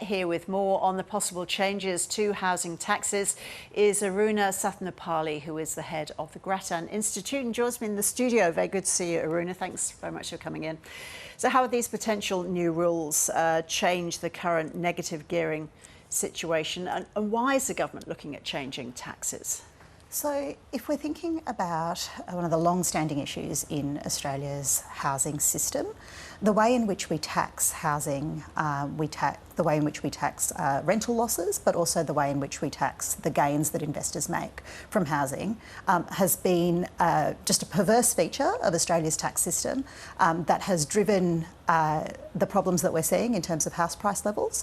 Here with more on the possible changes to housing taxes is Aruna Sathnapali, who is the head of the Grattan Institute and joins me in the studio. Very good to see you, Aruna. Thanks very much for coming in. So how would these potential new rules change the current negative gearing situation, and why is the government looking at changing taxes? So if we're thinking about one of the long-standing issues in Australia's housing system, the way in which we tax housing, the way in which we tax rental losses, but also the way in which we tax the gains that investors make from housing, has been just a perverse feature of Australia's tax system that has driven the problems that we're seeing in terms of house price levels.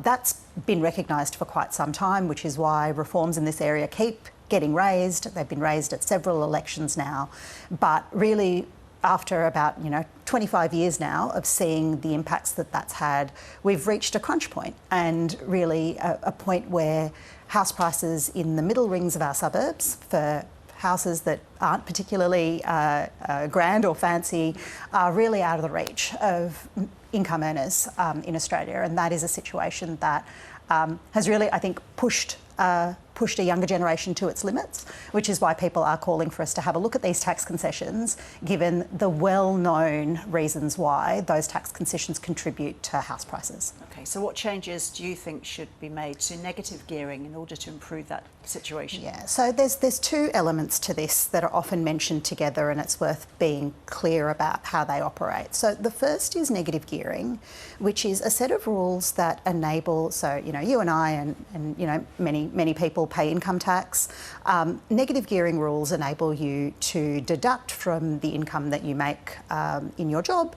That's been recognised for quite some time, which is why reforms in this area keep getting raised. They've been raised at several elections now, but really after about 25 years now of seeing the impacts that that's had, we've reached a crunch point, and really a point where house prices in the middle rings of our suburbs for houses that aren't particularly grand or fancy are really out of the reach of income earners in Australia, and that is a situation that has really, I think, pushed a younger generation to its limits, which is why people are calling for us to have a look at these tax concessions, given the well-known reasons why those tax concessions contribute to house prices. Okay, so what changes do you think should be made to negative gearing in order to improve that situation? Yeah, so there's two elements to this that are often mentioned together, and it's worth being clear about how they operate. So the first is negative gearing, which is a set of rules that enable, so you and I and many people pay income tax. Negative gearing rules enable you to deduct from the income that you make in your job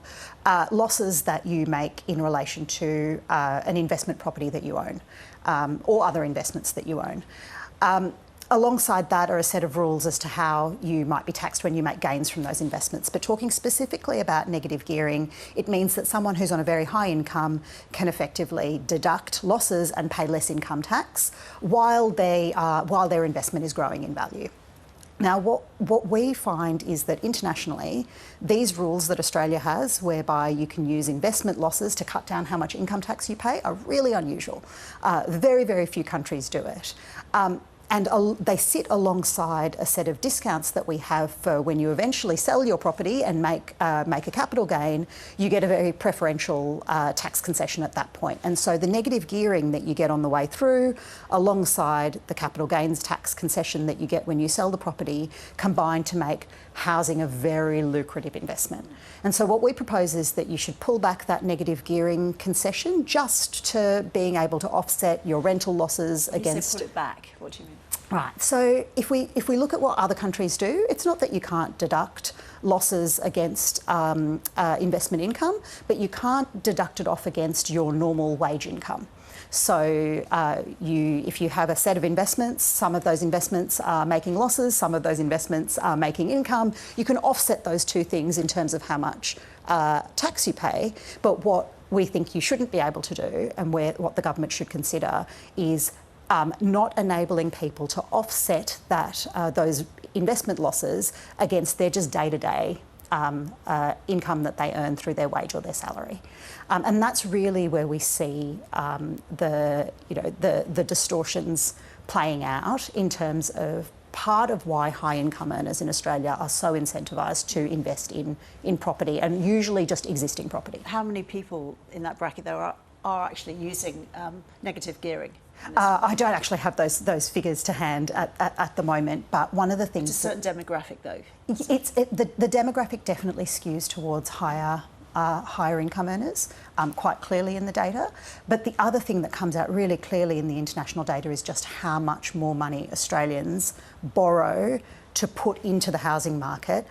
losses that you make in relation to an investment property that you own or other investments that you own. Alongside that are a set of rules as to how you might be taxed when you make gains from those investments. But talking specifically about negative gearing, it means that someone who's on a very high income can effectively deduct losses and pay less income tax while their investment is growing in value. Now, what we find is that internationally, these rules that Australia has, whereby you can use investment losses to cut down how much income tax you pay, are really unusual. Very, very few countries do it. And they sit alongside a set of discounts that we have for when you eventually sell your property and make a capital gain. You get a very preferential tax concession at that point. And so the negative gearing that you get on the way through, alongside the capital gains tax concession that you get when you sell the property, combine to make housing a very lucrative investment. And so what we propose is that you should pull back that negative gearing concession just to being able to offset your rental losses against... You said pull it back. What do you mean? Right, so if we look at what other countries do, it's not that you can't deduct losses against investment income, but you can't deduct it off against your normal wage income. So if you have a set of investments, some of those investments are making losses, some of those investments are making income, you can offset those two things in terms of how much tax you pay. But what we think you shouldn't be able to do, and what the government should consider, is not enabling people to offset those investment losses against their just day-to-day income that they earn through their wage or their salary. And that's really where we see the distortions playing out in terms of part of why high income earners in Australia are so incentivised to invest in property, and usually just existing property. How many people in that bracket there are actually using negative gearing? I don't actually have those figures to hand at the moment, but one of the things... It's a certain demographic, though. The demographic definitely skews towards higher income earners, quite clearly in the data. But the other thing that comes out really clearly in the international data is just how much more money Australians borrow to put into the housing market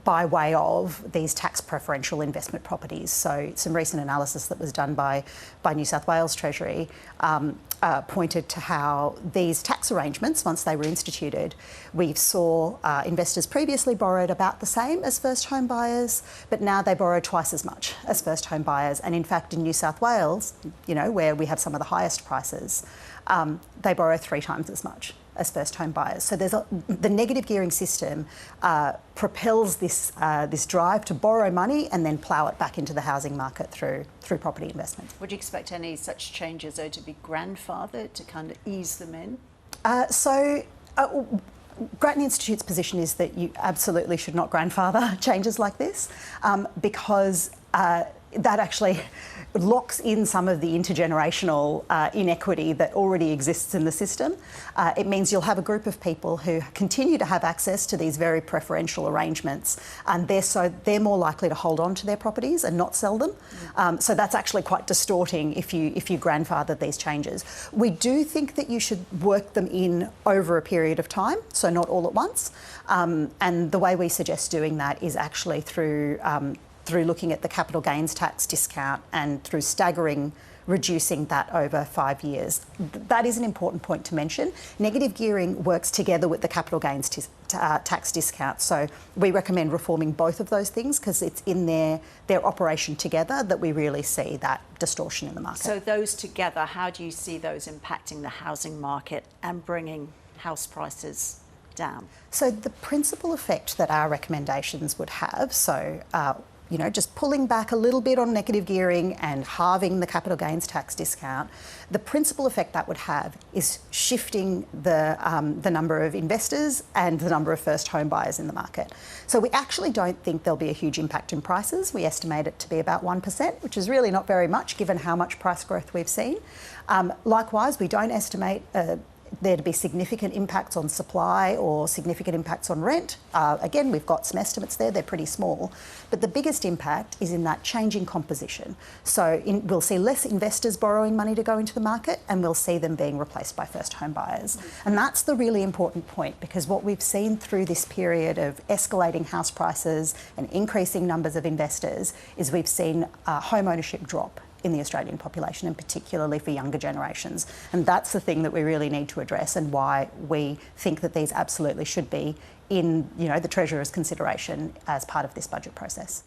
by way of these tax preferential investment properties. So some recent analysis that was done by New South Wales Treasury pointed to how these tax arrangements, once they were instituted, we saw investors previously borrowed about the same as first home buyers, but now they borrow twice as much as first home buyers. And in fact, in New South Wales, where we have some of the highest prices, they borrow 3 times as much. as first home buyers. So the negative gearing system propels this drive to borrow money and then plough it back into the housing market through property investment. Would you expect any such changes though to be grandfathered to kind of ease them in? Grattan Institute's position is that you absolutely should not grandfather changes like this because that actually locks in some of the intergenerational inequity that already exists in the system. It means you'll have a group of people who continue to have access to these very preferential arrangements, and they're more likely to hold on to their properties and not sell them. So that's actually quite distorting if you grandfather these changes. We do think that you should work them in over a period of time, so not all at once. And the way we suggest doing that is actually through looking at the capital gains tax discount and through reducing that over 5 years. That is an important point to mention. Negative gearing works together with the capital gains tax discount. So we recommend reforming both of those things because it's in their operation together that we really see that distortion in the market. So those together, how do you see those impacting the housing market and bringing house prices down? So the principal effect that our recommendations would have, just pulling back a little bit on negative gearing and halving the capital gains tax discount, the principal effect that would have is shifting the number of investors and the number of first home buyers in the market. So we actually don't think there'll be a huge impact in prices. We estimate it to be about 1%, which is really not very much given how much price growth we've seen. Likewise, we don't estimate there to be significant impacts on supply or significant impacts on rent. Again, we've got some estimates there, they're pretty small. But the biggest impact is in that changing composition. So we'll see less investors borrowing money to go into the market and we'll see them being replaced by first home buyers. And that's the really important point because what we've seen through this period of escalating house prices and increasing numbers of investors is we've seen home ownership drop in the Australian population, and particularly for younger generations. And that's the thing that we really need to address and why we think that these absolutely should be in the Treasurer's consideration as part of this budget process.